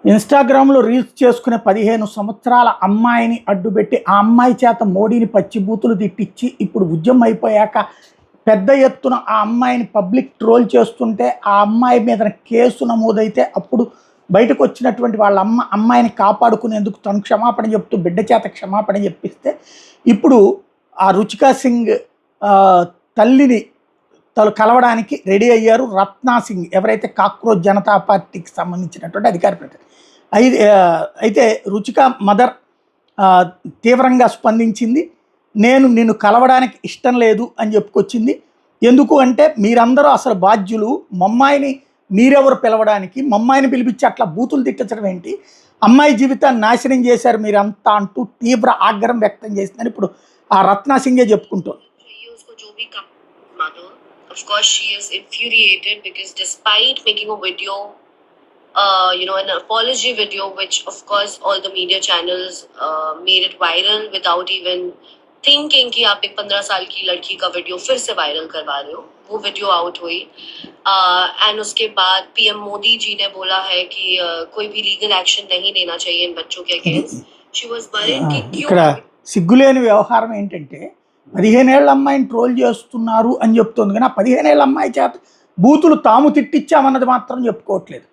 ఇన్‌స్టాగ్రామ్‌లో రీల్స్ చేసుకునే 15 సంవత్సరాల అమ్మాయిని అడ్డుపెట్టి, ఆ అమ్మాయి చేత మోడీని పచ్చిబూతులు తిట్టిచ్చి, ఇప్పుడు ఉద్యమం అయిపోయాక పెద్ద ఎత్తున ఆ అమ్మాయిని పబ్లిక్ ట్రోల్ చేస్తుంటే, ఆ అమ్మాయి మీద కేసు నమోదైతే అప్పుడు బయటకొచ్చినటువంటి వాళ్ళ అమ్మాయిని కాపాడుకునేందుకు తను క్షమాపణ చెప్తూ బిడ్డ చేత క్షమాపణ చెప్పిస్తే, ఇప్పుడు ఆ రుచికా సింగ్ తల్లిని కలవడానికి రెడీ అయ్యారు రత్నా సింగ్, ఎవరైతే కాక్రోచ్ జనతా పార్టీకి సంబంధించినటువంటి అధికార ప్రతినిధి. అయితే రుచిక మదర్ తీవ్రంగా స్పందించింది. నేను నిన్ను కలవడానికి ఇష్టం లేదు అని చెప్పుకొచ్చింది. ఎందుకు అంటే, మీరందరూ అసలు బాధ్యులు, మమ్మాయిని మీరెవరు పిలవడానికి, మమ్మాయిని పిలిపించి అట్లా బూతులు తిట్టించడం ఏంటి, అమ్మాయి జీవితాన్ని నాశనం చేశారు మీరంతా అంటూ తీవ్ర ఆగ్రహం వ్యక్తం చేసిందని ఇప్పుడు ఆ Ratna సింగే చెప్పుకుంటోంది. Of course, she is infuriated because despite making a video, an apology video, which of course all the media channels made it viral without even thinking कि आप एक 15 साल की लड़की का वीडियो फिर से वायरल करवा रहे हो, वो वीडियो आउट हुई एंड उसके बाद पीएम मोदी जी ने बोला है कि कोई भी लीगल एक्शन नहीं लेना चाहिए इन बच्चों के अगेंस्ट. She was worried कि ఇక్కడ సిగ్గులేని వ్యవహారం ఏంటంటే, 15 ఏళ్ల అమ్మాయిని ట్రోల్ చేస్తున్నారు అని చెప్తోంది, కానీ ఆ 15 ఏళ్ల అమ్మాయి చేత బూతులు తాము తిట్టించామన్నది మాత్రం చెప్పుకోవట్లేదు.